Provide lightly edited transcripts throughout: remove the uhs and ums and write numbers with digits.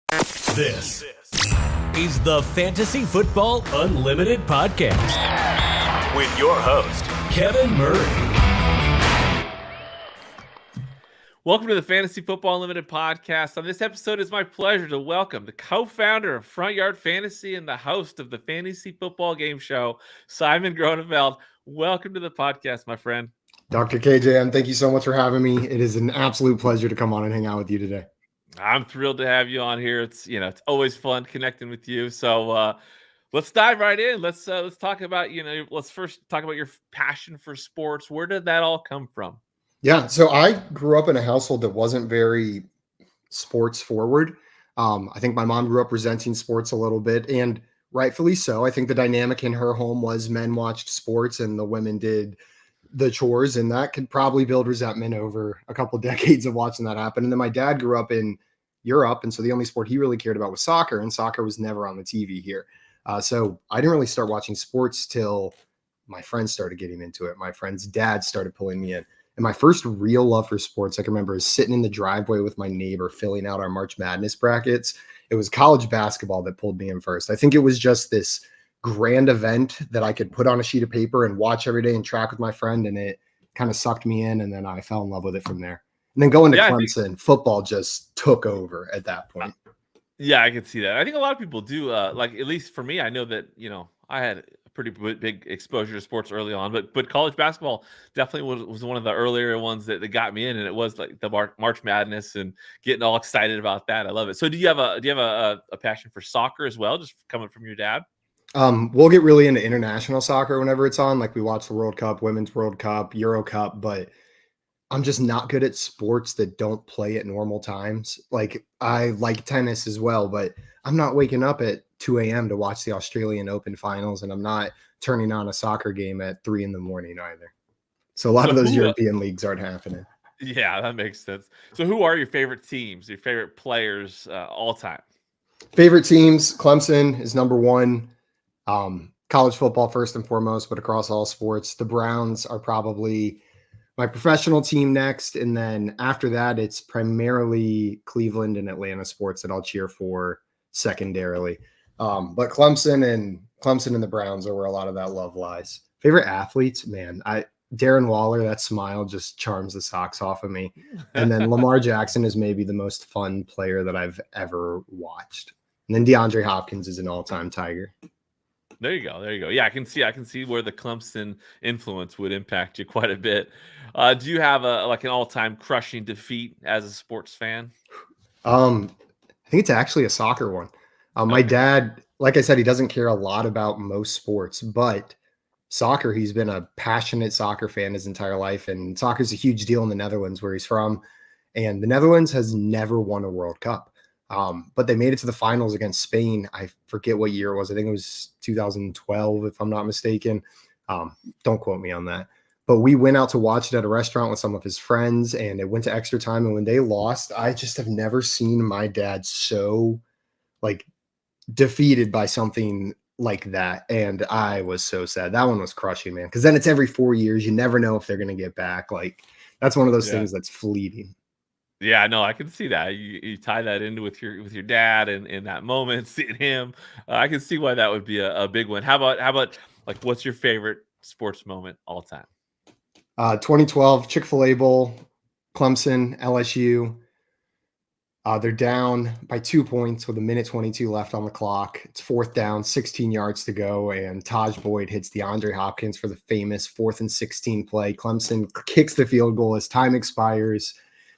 This is the Fantasy Football Unlimited podcast with your host, Kevin Murray. Welcome to the Fantasy Football Unlimited podcast. On this episode, it's my pleasure to welcome the co-founder of Front Yard Fantasy and the host of the Fantasy Football Game Show, Simon Groeneveld. Welcome to the podcast, my friend. Dr. KJM, thank you so much for having me. It is an absolute pleasure to come on and hang out with you today. I'm thrilled to have you on here. It's always fun connecting with you. So let's dive right in. Let's talk about let's first talk about your passion for sports. Where did that all come from? Yeah, so I grew up in a household that wasn't very sports forward. I think my mom grew up resenting sports a little bit, and rightfully so. I think the dynamic in her home was men watched sports and the women did the chores, and that could probably build resentment over a couple of decades of watching that happen. And then my dad grew up in Europe, and so the only sport he really cared about was soccer, and soccer was never on the TV here. So I didn't really start watching sports till my friends started getting into it. My friend's dad started pulling me in. And my first real love for sports, I can remember, is sitting in the driveway with my neighbor filling out our March Madness brackets. It was college basketball that pulled me in first. I think it was just this grand event that I could put on a sheet of paper and watch every day and track with my friend, and it kind of sucked me in, and then I fell in love with it from there. And then going to Clemson, football just took over at that point. Yeah, I can see that. I think a lot of people do. Like, at least for me, I know that I had a pretty big exposure to sports early on, but college basketball definitely was one of the earlier ones that got me in, and it was like the March Madness and getting all excited about that. I love it. So, do you have a passion for soccer as well, just coming from your dad? We'll get really into international soccer whenever it's on. Like, we watch the World Cup, Women's World Cup, Euro Cup, but I'm just not good at sports that don't play at normal times. Like, I like tennis as well, but I'm not waking up at 2 a.m. to watch the Australian Open finals, and I'm not turning on a soccer game at 3 a.m. either. So a lot of those European leagues aren't happening. Yeah, that makes sense. So who are your favorite teams, your favorite players all time? Favorite teams, Clemson is number one. College football first and foremost, but across all sports. The Browns are probably my professional team next, and then after that, it's primarily Cleveland and Atlanta sports that I'll cheer for secondarily. But Clemson and the Browns are where a lot of that love lies. Favorite athletes, man, Darren Waller, that smile just charms the socks off of me. And then Lamar Jackson is maybe the most fun player that I've ever watched. And then DeAndre Hopkins is an all-time Tiger. There you go. Yeah, I can see where the Clemson influence would impact you quite a bit. Do you have an all-time crushing defeat as a sports fan? I think it's actually a soccer one. My dad, like I said, he doesn't care a lot about most sports, but soccer, he's been a passionate soccer fan his entire life, and soccer is a huge deal in the Netherlands where he's from. And the Netherlands has never won a World Cup. But they made it to the finals against Spain. I forget what year it was. I think it was 2012, if I'm not mistaken. Don't quote me on that. But we went out to watch it at a restaurant with some of his friends, and it went to extra time. And when they lost, I just have never seen my dad so defeated by something like that. And I was so sad. That one was crushing, man. Because then it's every 4 years. You never know if they're going to get back. That's one of those things that's fleeting. Yeah, no, I can see that. You tie that into with your dad and in that moment, seeing him. I can see why that would be a big one. How about what's your favorite sports moment all time? 2012 Chick-fil-A Bowl, Clemson, LSU. They're down by 2 points with 1:22 left on the clock. It's 4th down, 16 yards to go, and Taj Boyd hits DeAndre Hopkins for the famous 4th and 16 play. Clemson kicks the field goal as time expires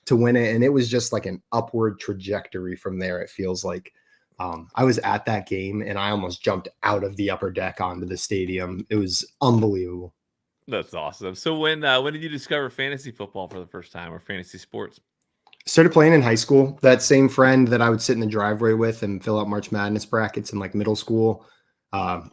to win it, and it was just like an upward trajectory from there. It feels like I was at that game, and I almost jumped out of the upper deck onto the stadium. It was unbelievable. That's awesome. So when did you discover fantasy football for the first time, or fantasy sports? Started playing in high school. That same friend that I would sit in the driveway with and fill out March Madness brackets in middle school,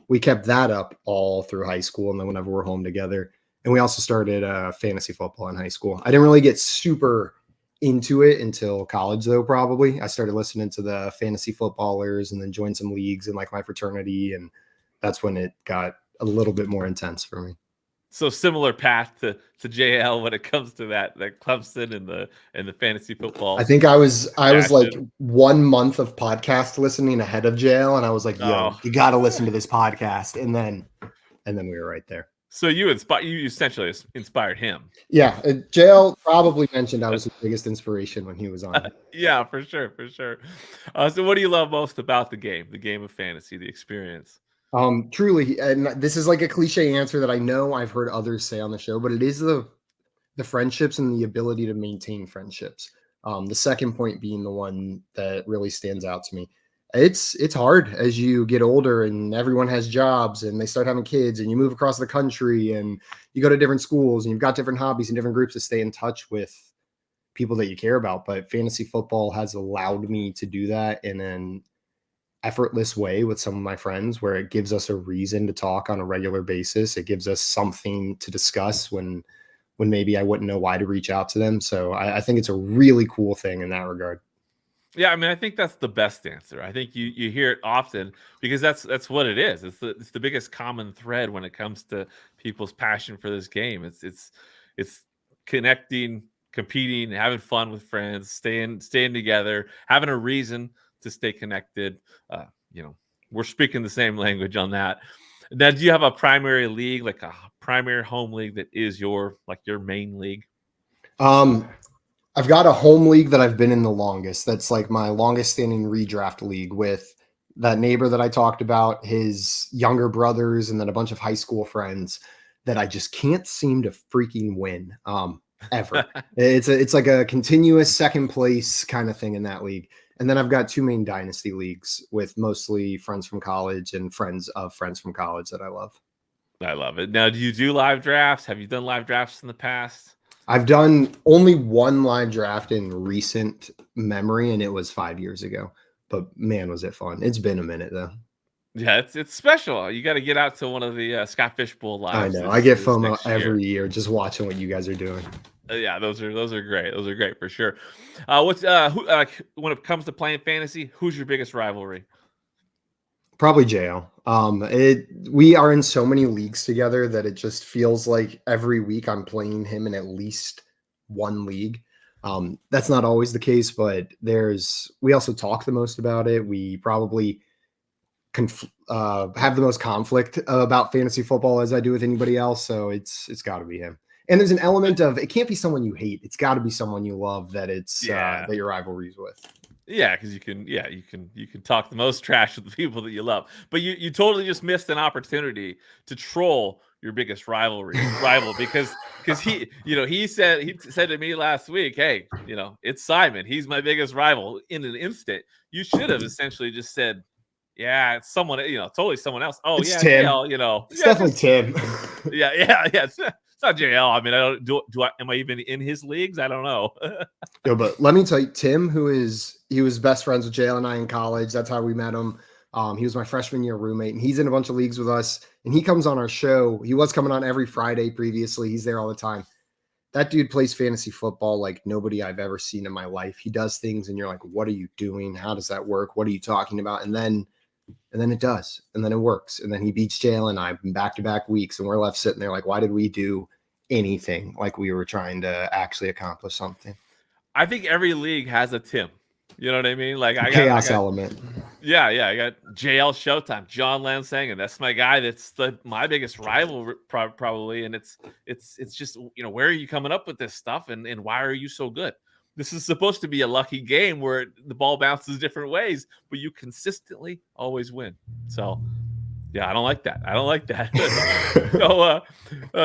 we kept that up all through high school, and then whenever we're home together. And we also started fantasy football in high school. I didn't really get super into it until college, though. Probably I started listening to the fantasy footballers and then joined some leagues in my fraternity, and that's when it got a little bit more intense for me. So similar path to JL when it comes to that Clemson and the fantasy football I think I was like passion. 1 month of podcast listening ahead of jail, and I was like, "Yo, Oh, you got to listen to this podcast," and then we were right there. so you essentially inspired him. Yeah, jail probably mentioned I was his biggest inspiration when he was on. Yeah, for sure, for sure. So what do you love most about the game of fantasy, the experience? Truly, and this is like a cliche answer that I know I've heard others say on the show, but it is the friendships and the ability to maintain friendships. The second point being the one that really stands out to me. It's hard as you get older and everyone has jobs and they start having kids and you move across the country and you go to different schools and you've got different hobbies and different groups to stay in touch with people that you care about. But fantasy football has allowed me to do that in an effortless way with some of my friends where it gives us a reason to talk on a regular basis. It gives us something to discuss when maybe I wouldn't know why to reach out to them. So I think it's a really cool thing in that regard. Yeah, I mean, I think that's the best answer. I think you hear it often because that's what it is. It's the biggest common thread when it comes to people's passion for this game. It's connecting, competing, having fun with friends, staying together, having a reason to stay connected. You know, we're speaking the same language on that. Now, do you have a primary league, like a primary home league that is your main league? Um, I've got a home league that I've been in the longest. That's like my longest standing redraft league with that neighbor that I talked about, his younger brothers, and then a bunch of high school friends that I just can't seem to freaking win. Ever. It's like a continuous second place kind of thing in that league. And then I've got two main dynasty leagues with mostly friends from college and friends of friends from college that I love. I love it. Now, do you do live drafts? Have you done live drafts in the past? I've done only one live draft in recent memory, and it was 5 years ago. But man, was it fun! It's been a minute though. Yeah, it's special. You got to get out to one of the Scott Fishbowl I lives. know. I get this FOMO next year. every year just watching what you guys are doing. Yeah, those are great. Those are great for sure. What's when it comes to playing fantasy? Who's your biggest rivalry? Probably JL. We are in so many leagues together that it just feels like every week I'm playing him in at least one league. That's not always the case, but we also talk the most about it. We probably have the most conflict about fantasy football as I do with anybody else. So it's got to be him. And there's an element of it can't be someone you hate. It's got to be someone you love that that your rivalries with. Yeah, because you can talk the most trash with the people that you love, but you totally just missed an opportunity to troll your biggest rival because he said to me last week, hey, it's Simon, he's my biggest rival. In an instant, you should have essentially just said, yeah, it's someone, totally someone else. Oh, It's yeah, Tim. JL, It's definitely Tim. yeah. It's not JL. I mean, I don't do I am I even in his leagues? I don't know. No, but let me tell you, Tim, he was best friends with JL and I in college. That's how we met him. He was my freshman year roommate, and he's in a bunch of leagues with us. And he comes on our show. He was coming on every Friday previously. He's there all the time. That dude plays fantasy football like nobody I've ever seen in my life. He does things, and you're like, "What are you doing? How does that work? What are you talking about?" And then it does, and then it works, and then he beats JL and I in back-to-back weeks, and we're left sitting there like, why did we do anything like we were trying to actually accomplish something? I think every league has a Tim. You know what I mean? Like I Chaos got element. yeah. I got JL Showtime, John Lansing, that's my guy. That's my biggest rival probably. And it's just where are you coming up with this stuff, and why are you so good? This is supposed to be a lucky game where the ball bounces different ways, but you consistently always win. So yeah, I don't like that. So,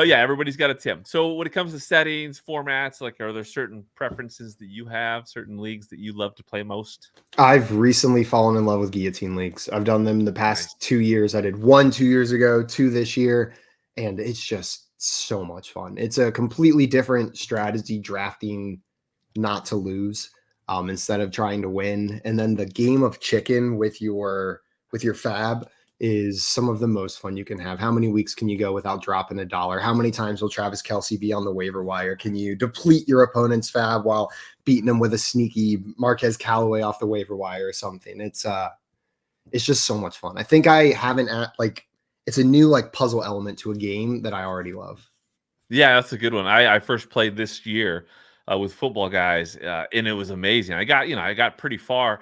yeah, everybody's got a Tim. So when it comes to settings, formats, like, are there certain preferences that you have, certain leagues that you love to play most? I've recently fallen in love with guillotine leagues. I've done them the past 2 years. I did one 2 years ago, two this year, and it's just so much fun. It's a completely different strategy, drafting not to lose instead of trying to win. And then the game of chicken with your fab is some of the most fun you can have. How many weeks can you go without dropping $1? How many times will Travis Kelce be on the waiver wire? Can you deplete your opponent's fab while beating them with a sneaky Marquez Callaway off the waiver wire or something? It's just so much fun. I think I haven't it's a new like puzzle element to a game that I already love. Yeah, that's a good one. I first played this year with football guys, and it was amazing. I got pretty far.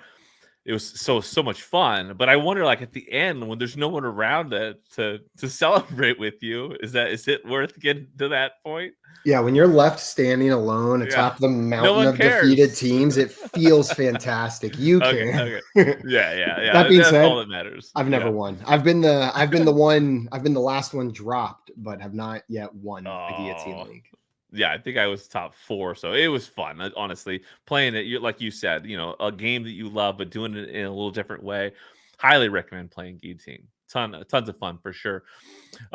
It was so much fun, but I wonder, like at the end when there's no one around to celebrate with you, is it worth getting to that point? Yeah, when you're left standing alone Yeah, atop the no mountain one of defeated cares. teams, it feels fantastic. You Okay, can. okay, yeah. That being That's all said, that matters. I've never Yeah. won. I've been the last one dropped, but have not yet won a guillotine Oh, league. yeah. I think I was top 4, so it was fun. Honestly, playing it, like you said, a game that you love, but doing it in a little different way. Highly recommend playing guillotine. Tons of fun for sure.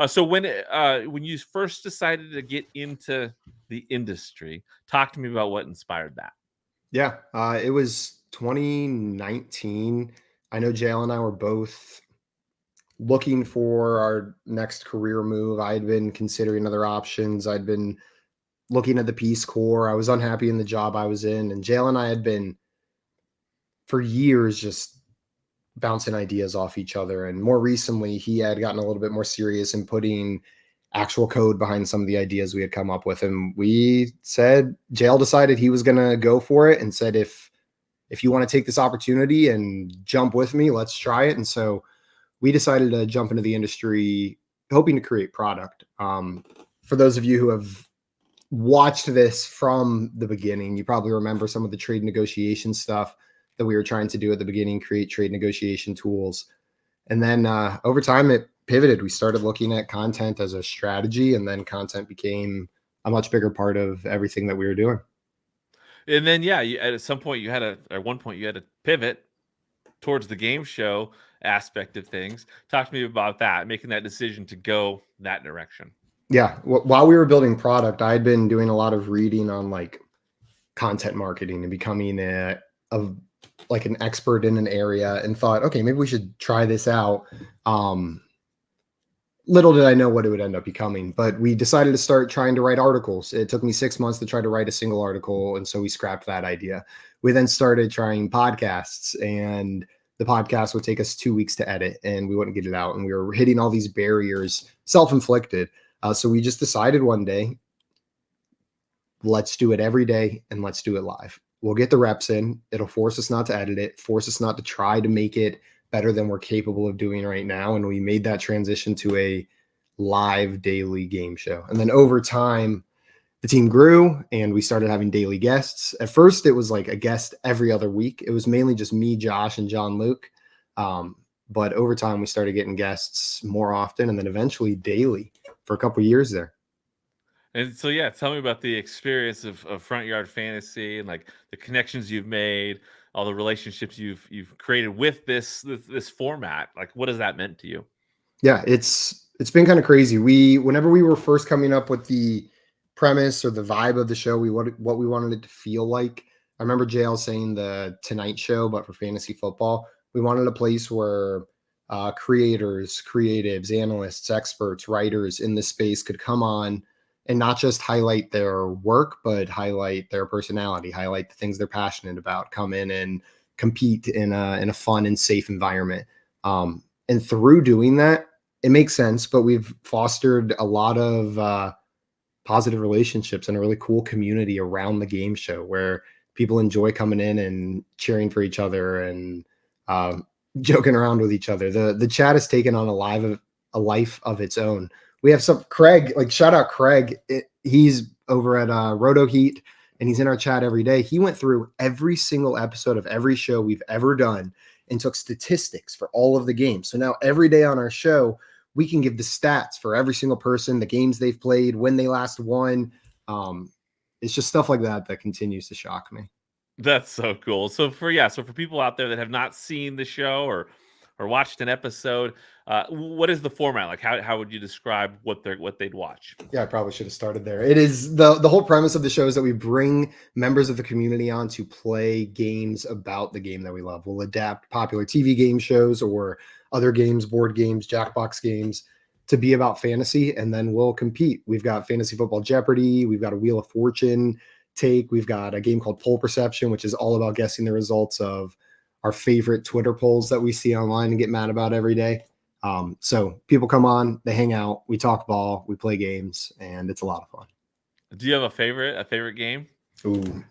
So when you first decided to get into the industry, talk to me about what inspired that. Yeah, it was 2019. I know Jail and I were both looking for our next career move. I had been considering other options. I'd been looking at the Peace Corps. I was unhappy in the job I was in, and Jail and I had been for years just bouncing ideas off each other. And more recently, he had gotten a little bit more serious in putting actual code behind some of the ideas we had come up with. And we said, Jail decided he was going to go for it and said, if you want to take this opportunity and jump with me, let's try it. And so we decided to jump into the industry, hoping to create product. For those of you who have watched this from the beginning, you probably remember some of the trade negotiation stuff that we were trying to do at the beginning, create trade negotiation tools. And then over time, it pivoted. We started looking at content as a strategy, and then content became a much bigger part of everything that we were doing. And then, yeah, at one point you had to pivot towards the game show aspect of things. Talk to me about that, making that decision to go that direction. Yeah. While we were building product, I'd been doing a lot of reading on like content marketing and becoming like an expert in an area, and thought, okay, maybe we should try this out. Little did I know what it would end up becoming, but we decided to start trying to write articles. It took me 6 months to try to write a single article, and so we scrapped that idea. We then started trying podcasts, and the podcast would take us 2 weeks to edit, and we wouldn't get it out, and we were hitting all these barriers, self-inflicted. So we just decided one day, let's do it every day, and let's do it live. We'll get the reps in. It'll force us not to edit it, force us not to try to make it better than we're capable of doing right now. And we made that transition to a live daily game show. And then over time, the team grew and we started having daily guests. At first, it was like a guest every other week. It was mainly just me, Josh, and John Luke. But over time, we started getting guests more often, and then eventually daily for a couple of years there. And so, yeah, tell me about the experience of Front Yard Fantasy and like the connections you've made, all the relationships you've created with this format. Like, what has that meant to you? Yeah, it's been kind of crazy. Whenever we were first coming up with the premise or the vibe of the show, what we wanted it to feel like. I remember JL saying the Tonight Show, but for fantasy football. We wanted a place where creators, creatives, analysts, experts, writers in this space could come on and not just highlight their work, but highlight their personality, highlight the things they're passionate about, come in and compete in a fun and safe environment. And through doing that, it makes sense, but we've fostered a lot of positive relationships and a really cool community around the game show where people enjoy coming in and cheering for each other and joking around with each other. The chat has taken on a life of its own. We have some Craig, like shout out Craig. He's over at Roto Heat and he's in our chat every day. He went through every single episode of every show we've ever done and took statistics for all of the games. So now every day on our show, we can give the stats for every single person, the games they've played, when they last won. It's just stuff like that that continues to shock me. That's so cool. So for people out there that have not seen the show or watched an episode, what is the format like? How would you describe what they'd watch? Yeah, I probably should have started there. It is the whole premise of the show is that we bring members of the community on to play games about the game that we love. We'll adapt popular TV game shows or other games, board games, Jackbox games to be about fantasy, and then we'll compete. We've got Fantasy Football Jeopardy. We've got a Wheel of Fortune take. We've got a game called Poll Perception, which is all about guessing the results of our favorite Twitter polls that we see online and get mad about every day. So people come on, they hang out, we talk ball, we play games, and it's a lot of fun. Do you have a favorite game? Ooh.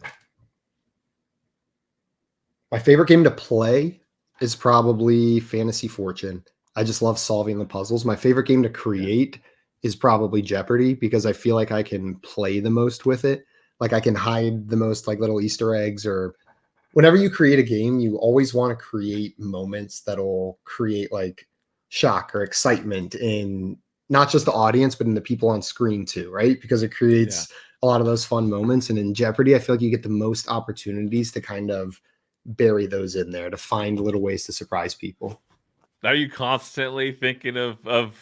My favorite game to play is probably Fantasy Fortune. I just love solving the puzzles. My favorite game to create is probably Jeopardy because I feel like I can play the most with it. Like I can hide the most like little Easter eggs, or whenever you create a game, you always want to create moments that'll create like shock or excitement in not just the audience, but in the people on screen too, right? Because it creates a lot of those fun moments. And in Jeopardy, I feel like you get the most opportunities to kind of bury those in there to find little ways to surprise people. Are you constantly thinking of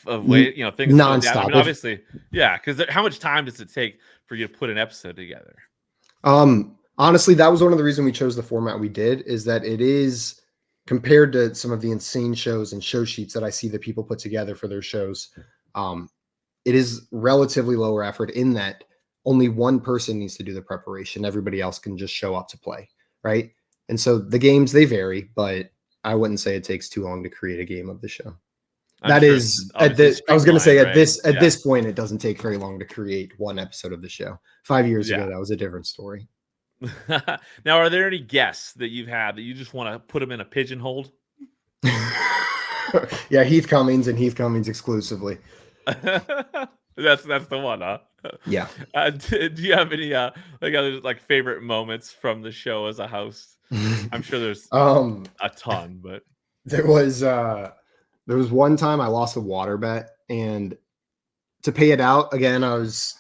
way, things going down? I Nonstop. mean, obviously, yeah, because how much time does it take for you to put an episode together? Honestly, that was one of the reasons we chose the format we did, is that it is, compared to some of the insane shows and show sheets that I see that people put together for their shows, it is relatively lower effort in that only one person needs to do the preparation. Everybody else can just show up to play, right? And so the games, they vary, but I wouldn't say it takes too long to create a game of the show. I was going to say at this point, it doesn't take very long to create one episode of the show. 5 years ago, that was a different story. Now, are there any guests that you've had that you just want to put them in a pigeonhole? Yeah, Heath Cummings and Heath Cummings exclusively. That's the one, huh? Yeah. Do you have any other favorite moments from the show as a host? I'm sure there's a ton, but there was one time I lost a water bet, and to pay it out again, I was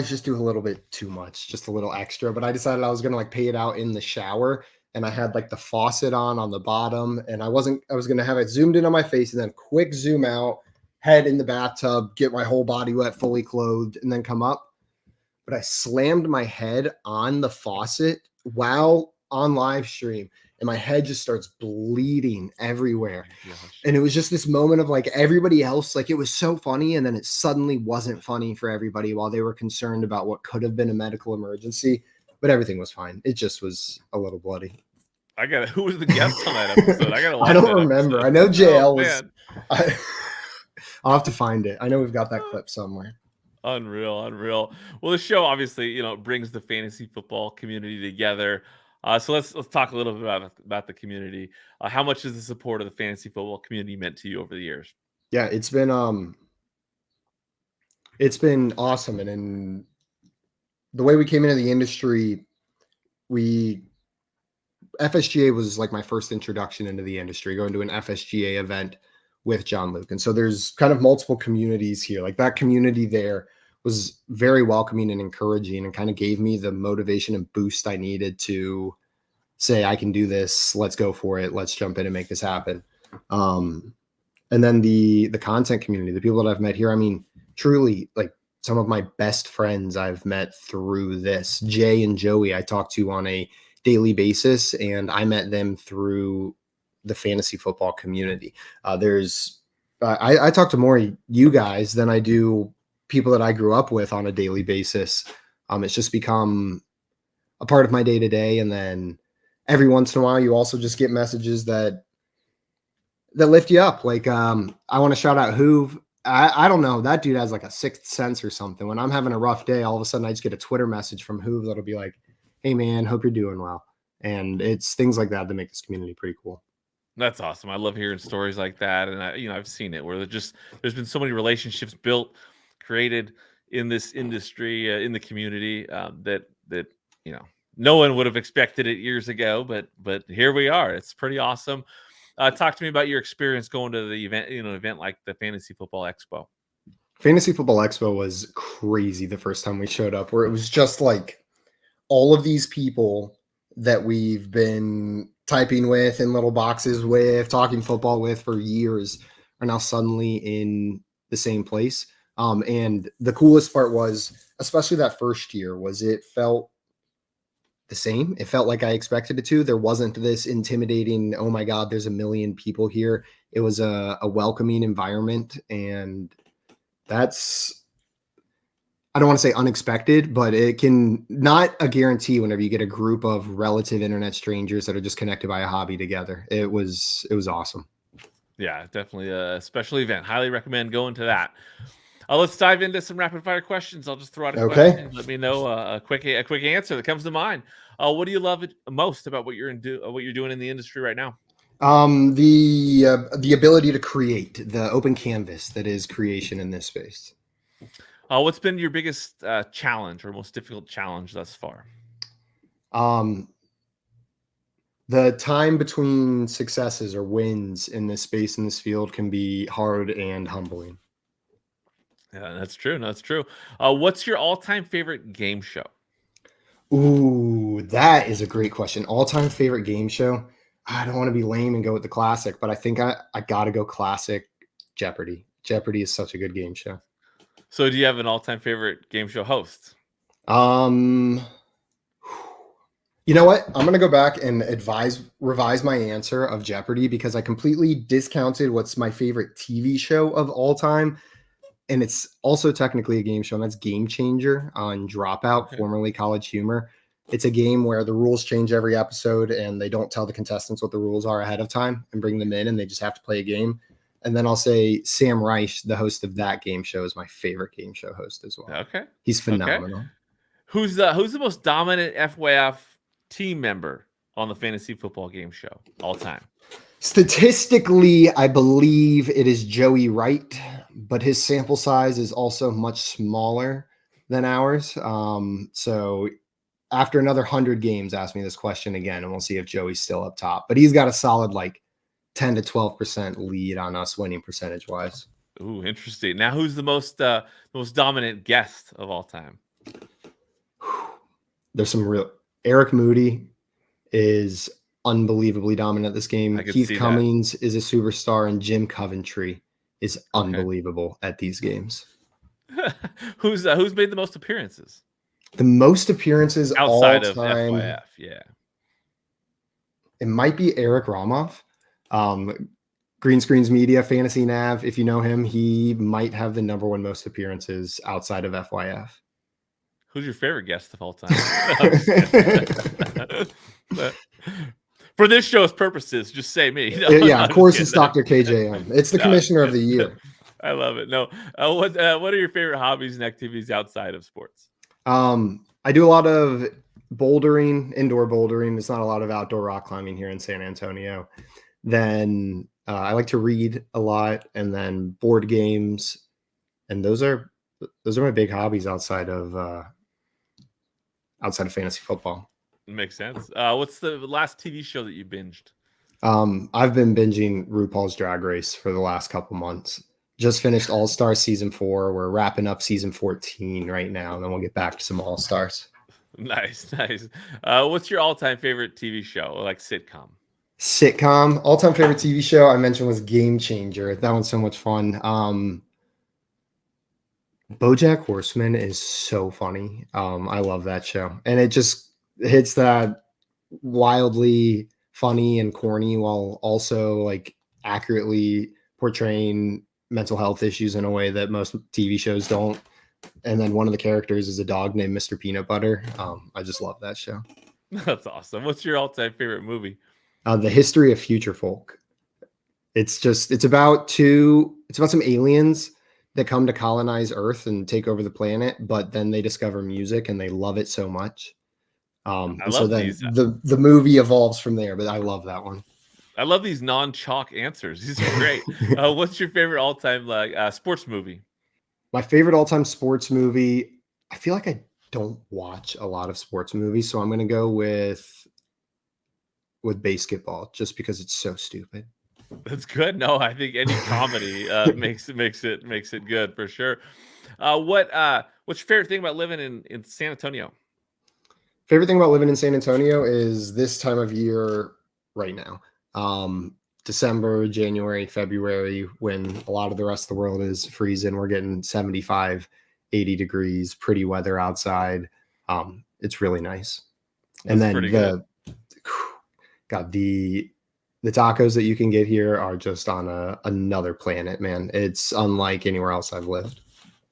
just doing a little bit too much, just a little extra, but I decided I was going to pay it out in the shower, and I had the faucet on the bottom, and I was going to have it zoomed in on my face and then quick zoom out, head in the bathtub, get my whole body wet, fully clothed, and then come up. But I slammed my head on the faucet while on live stream, and my head just starts bleeding everywhere. And it was just this moment of everybody else, it was so funny, and then it suddenly wasn't funny for everybody while they were concerned about what could have been a medical emergency, but everything was fine. It just was a little bloody. Who was the guest on that episode? I don't remember. Episode. I know JL was. I'll have to find it. I know we've got that clip somewhere. Unreal. Well, the show obviously, brings the fantasy football community together. So let's talk a little bit about the community. How much has the support of the fantasy football community meant to you over the years? Yeah, it's been awesome. And in the way we came into the industry, FSGA was my first introduction into the industry, going to an FSGA event with John Luke. And so there's kind of multiple communities here. That community there was very welcoming and encouraging, and kind of gave me the motivation and boost I needed to say, I can do this. Let's go for it. Let's jump in and make this happen. And then the content community, the people that I've met here, I mean, truly, some of my best friends I've met through this. Jay and Joey, I talk to on a daily basis, and I met them through the fantasy football community. I talk to more you guys than I do people that I grew up with on a daily basis. It's just become a part of my day to day. And then every once in a while, you also just get messages that lift you up. I want to shout out Hoove. I don't know. That dude has a sixth sense or something. When I'm having a rough day, all of a sudden I just get a Twitter message from Hoove that'll be like, "Hey man, hope you're doing well." And it's things like that make this community pretty cool. That's awesome. I love hearing stories like that. And I've seen it where there's been so many relationships built, created in this industry, in the community, that no one would have expected it years ago, but here we are. It's pretty awesome. Talk to me about your experience going to the event like the Fantasy Football Expo. Fantasy Football Expo was crazy the first time we showed up, where it was just all of these people that we've been typing with in little boxes with, talking football with for years, are now suddenly in the same place. And the coolest part was, especially that first year, was it felt the same. It felt like I expected it to. There wasn't this intimidating, oh my God, there's a million people here. It was a welcoming environment. And that's, I don't want to say unexpected, but it can not a guarantee whenever you get a group of relative internet strangers that are just connected by a hobby together. It was awesome. Yeah, definitely a special event. Highly recommend going to that. Let's dive into some rapid fire questions. I'll just throw out a Okay. question. Let me know a quick answer that comes to mind. What do you love most about what you're doing in the industry right now? The ability to create, the open canvas that is creation in this space. What's been your biggest challenge or most difficult challenge thus far? The time between successes or wins in this space, in this field, can be hard and humbling. Yeah, that's true. No, that's true. What's your all-time favorite game show? Ooh, that is a great question. All-time favorite game show? I don't want to be lame and go with the classic, but I think I got to go classic Jeopardy. Jeopardy is such a good game show. So do you have an all-time favorite game show host? You know what? I'm going to go back and revise my answer of Jeopardy because I completely discounted what's my favorite TV show of all time. And it's also technically a game show, and that's Game Changer on Dropout, formerly College Humor. It's a game where the rules change every episode, and they don't tell the contestants what the rules are ahead of time and bring them in, and they just have to play a game. And then I'll say Sam Reich, the host of that game show, is my favorite game show host as well. Okay. He's phenomenal. Okay. Who's the most dominant FYF team member on the fantasy football game show all time? Statistically, I believe it is Joey Wright, but his sample size is also much smaller than ours. So after another 100 games, ask me this question again, and we'll see if Joey's still up top. But he's got a solid 10 to 12% lead on us winning percentage-wise. Ooh, interesting. Now, who's the most dominant guest of all time? There's some real. Eric Moody is unbelievably dominant at this game. Keith Cummings is a superstar, and Jim Coventry is unbelievable at these games. Who's made the most appearances? The most appearances outside all of time, FYF, yeah. It might be Eric Romoff. Green Screens Media, Fantasy Nav. If you know him, he might have the number one most appearances outside of FYF. Who's your favorite guest of all time? For this show's purposes, just say me. Yeah, of course it's Dr. KJM. It's the commissioner of the year. I love it. No, what are your favorite hobbies and activities outside of sports? I do a lot of bouldering, indoor bouldering. There's not a lot of outdoor rock climbing here in San Antonio. Then I like to read a lot, and then board games, and those are my big hobbies outside of fantasy football. Makes sense. What's the last TV show that you binged? I've been binging RuPaul's Drag Race for the last couple months. Just finished All Stars season 4. We're wrapping up season 14 right now, and then we'll get back to some All Stars. Nice. What's your all-time favorite TV show, like sitcom? All-time favorite TV show I mentioned was Game Changer. That one's so much fun. BoJack Horseman is so funny. I love that show, and it just hits that wildly funny and corny while also accurately portraying mental health issues in a way that most TV shows don't. And then one of the characters is a dog named Mr. Peanut Butter. I just love that show. That's awesome. What's your all-time favorite movie? The History of Future Folk. It's about some aliens that come to colonize Earth and take over the planet, but then they discover music and they love it so much. The movie evolves from there, but I love that one. I love these non-chalk answers. These are great. What's your favorite all-time sports movie? My favorite all-time sports movie, I feel like I don't watch a lot of sports movies, so I'm going to go with basketball just because it's so stupid. That's good. No, I think any comedy makes it good for sure. What's your favorite thing about living in San Antonio? Favorite thing about living in San Antonio is this time of year right now. December, January, February, when a lot of the rest of the world is freezing. We're getting 75, 80 degrees, pretty weather outside. It's really nice. And then the tacos that you can get here are just on another planet, man. It's unlike anywhere else I've lived.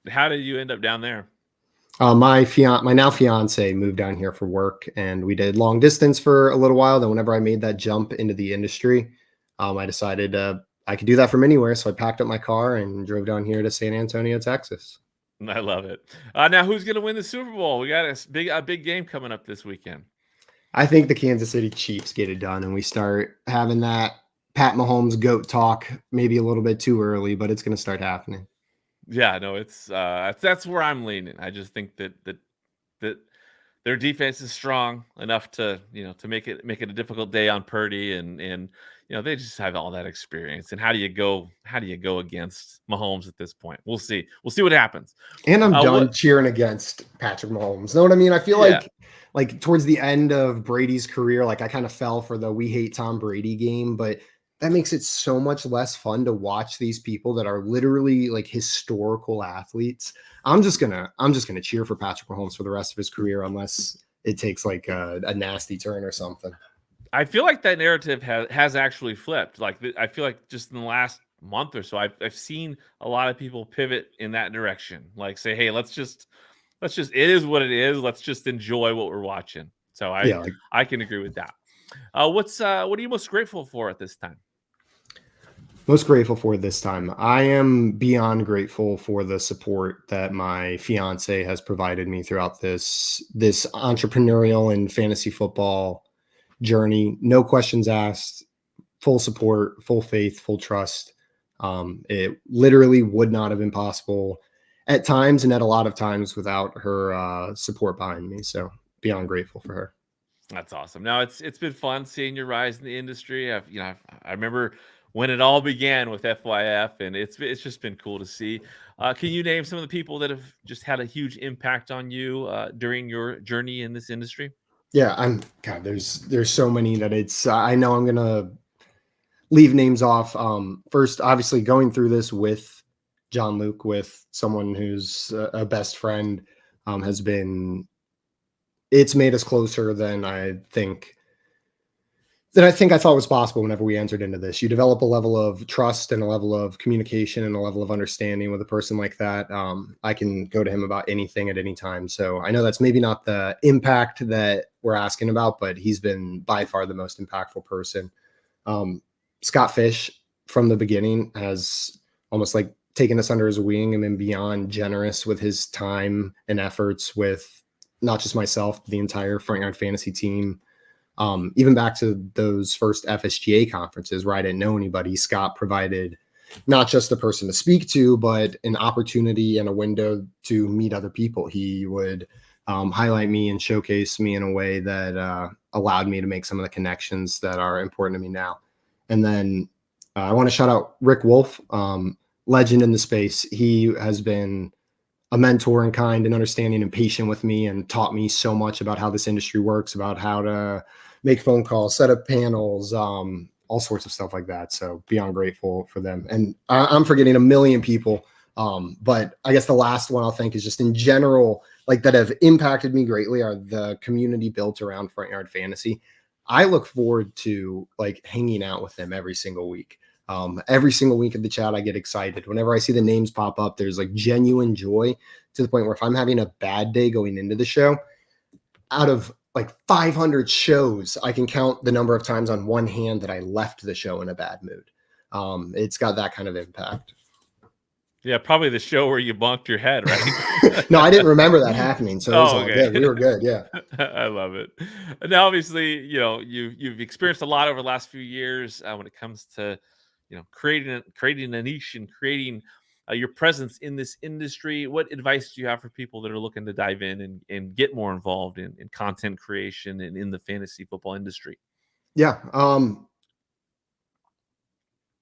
How did you end up down there? My now fiance moved down here for work, and we did long distance for a little while. Then whenever I made that jump into the industry, I decided I I could do that from anywhere. So I packed up my car and drove down here to San Antonio, Texas. I love it. Now, who's going to win the Super Bowl? We got a big game coming up this weekend. I think the Kansas City Chiefs get it done, and we start having that Pat Mahomes GOAT talk maybe a little bit too early, but it's going to start happening. Yeah, no, it's that's where I'm leaning. I just think that their defense is strong enough to to make it a difficult day on Purdy, and they just have all that experience. And how do you go against Mahomes at this point? We'll see what happens. And I'm done cheering against Patrick Mahomes. Know what I mean? I feel like towards the end of Brady's career, like I kind of fell for the "we hate Tom Brady" game, but that makes it so much less fun to watch these people that are literally like historical athletes. I'm just gonna cheer for Patrick Mahomes for the rest of his career, unless it takes like a nasty turn or something. I feel like that narrative has actually flipped. Like I feel like just in the last month or so, I've seen a lot of people pivot in that direction. Like say, hey, let's just it is what it is. Let's just enjoy what we're watching. So I can agree with that. What are you most grateful for at this time? Most grateful for this time. I am beyond grateful for the support that my fiance has provided me throughout this entrepreneurial and fantasy football journey. No questions asked, full support, full faith, full trust. It literally would not have been possible at times, and at a lot of times, without her support behind me. So beyond grateful for her. That's awesome. Now it's been fun seeing your rise in the industry. I remember when it all began with FYF, and it's just been cool to see. Can you name some of the people that have just had a huge impact on you during your journey in this industry? Yeah, there's so many that it's I know I'm gonna leave names off. First, obviously going through this with John Luke, with someone who's a best friend, it's made us closer than I thought was possible whenever we entered into this. You develop a level of trust and a level of communication and a level of understanding with a person like that. I can go to him about anything at any time. So I know that's maybe not the impact that we're asking about, but he's been by far the most impactful person. Scott Fish from the beginning has almost like taken us under his wing and been beyond generous with his time and efforts with not just myself, but the entire Front Yard Fantasy team. Even back to those first FSGA conferences where I didn't know anybody, Scott provided not just a person to speak to, but an opportunity and a window to meet other people. He would highlight me and showcase me in a way that allowed me to make some of the connections that are important to me now. And then I want to shout out Rick Wolf, legend in the space. He has been a mentor and kind and understanding and patient with me and taught me so much about how this industry works, about how to make phone calls, set up panels, all sorts of stuff like that. So beyond grateful for them. And I'm forgetting a million people. But I guess the last one I'll thank is just in general, like that have impacted me greatly are the community built around Front Yard Fantasy. I look forward to like hanging out with them every single week. Every single week of the chat, I get excited. Whenever I see the names pop up, there's like genuine joy to the point where if I'm having a bad day going into the show, out of like 500 shows, I can count the number of times on one hand that I left the show in a bad mood. It's got that kind of impact. Yeah, probably the show where you bonked your head, right? No, I didn't remember that happening. So it was all good. We were good. Yeah. I love it. Now, obviously, you've experienced a lot over the last few years when it comes to, creating a niche and creating your presence in this industry. What advice do you have for people that are looking to dive in and get more involved in content creation and in the fantasy football industry? Yeah.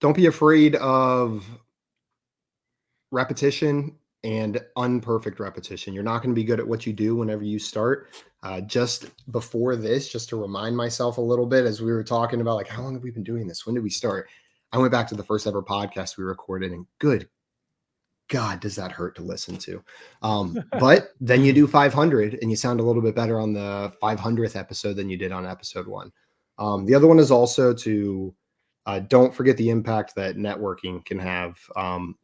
Don't be afraid of repetition and unperfect repetition. You're not going to be good at what you do whenever you start. Just before this, just to remind myself a little bit, as we were talking about, like, how long have we been doing this? When did we start? I went back to the first ever podcast we recorded, and good God, does that hurt to listen to? But then you do 500 and you sound a little bit better on the 500th episode than you did on episode 1. The other one is also to don't forget the impact that networking can have.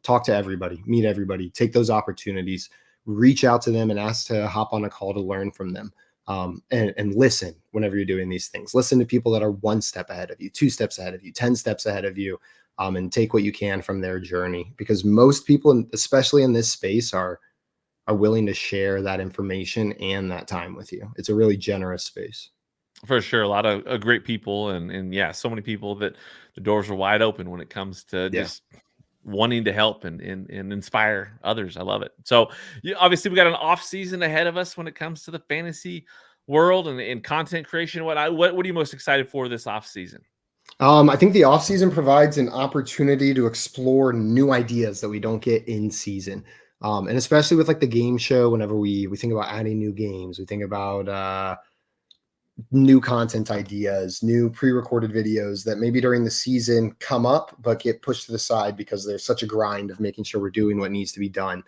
Talk to everybody, meet everybody, take those opportunities, reach out to them and ask to hop on a call to learn from them. And listen whenever you're doing these things. Listen to people that are 1 step ahead of you, 2 steps ahead of you, 10 steps ahead of you. and take what you can from their journey, because most people, especially in this space, are willing to share that information and that time with you. It's a really generous space. For sure. A lot of great people and yeah, so many people that the doors are wide open when it comes to Yeah. just wanting to help and inspire others. I love it. So obviously we got an off season ahead of us when it comes to the fantasy world and content creation. What are you most excited for this off season? I think the off season provides an opportunity to explore new ideas that we don't get in season. And especially with like the game show, whenever we think about adding new games, we think about new content ideas, new pre-recorded videos that maybe during the season come up, but get pushed to the side because there's such a grind of making sure we're doing what needs to be done.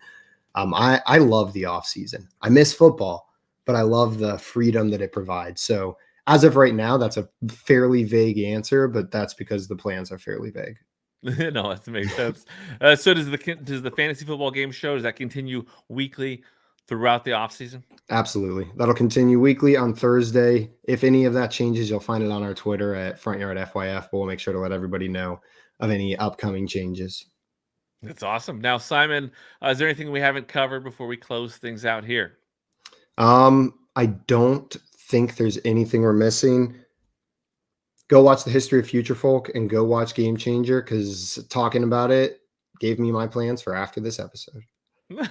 I love the off season. I miss football, but I love the freedom that it provides. So as of right now, that's a fairly vague answer, but that's because the plans are fairly vague. No, that makes sense. So does the fantasy football game show, does that continue weekly throughout the off season? Absolutely. That'll continue weekly on Thursday. If any of that changes, you'll find it on our Twitter at Front Yard FYF, but we'll make sure to let everybody know of any upcoming changes. That's awesome. Now, Simon, is there anything we haven't covered before we close things out here? I don't think there's anything we're missing. Go watch the History of Future Folk and go watch Game Changer, because talking about it gave me my plans for after this episode.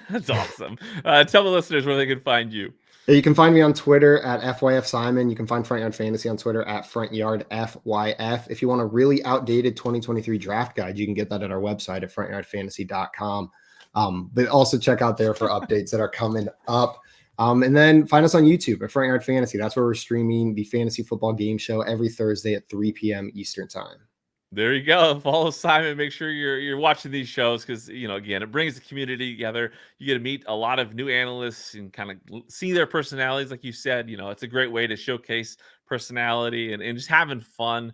That's awesome. Tell the listeners where they can find you. You can find me on Twitter at FYF Simon. You can find Front Yard Fantasy on Twitter at Front Yard FYF. If you want a really outdated 2023 draft guide, you can get that at our website at frontyardfantasy.com. But also check out there for updates that are coming up. And then find us on YouTube at Front Yard Fantasy. That's where we're streaming the fantasy football game show every Thursday at 3 p.m. Eastern time. There you go. Follow Simon. Make sure you're watching these shows because, again, it brings the community together. You get to meet a lot of new analysts and kind of see their personalities. Like you said, it's a great way to showcase personality and just having fun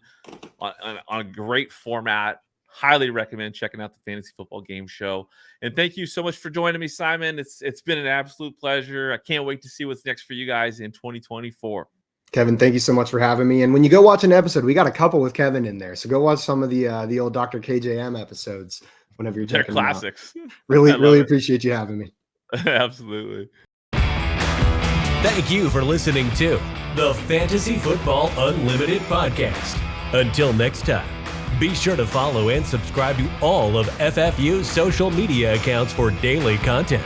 on a great format. Highly recommend checking out the Fantasy Football Game Show. And thank you so much for joining me, Simon. It's been an absolute pleasure. I can't wait to see what's next for you guys in 2024. Kevin, thank you so much for having me. And when you go watch an episode, we got a couple with Kevin in there. So go watch some of the old Dr. KJM episodes whenever you're checking them out. They're classics. Really appreciate you having me. Absolutely. Thank you for listening to the Fantasy Football Unlimited podcast. Until next time, be sure to follow and subscribe to all of FFU's social media accounts for daily content.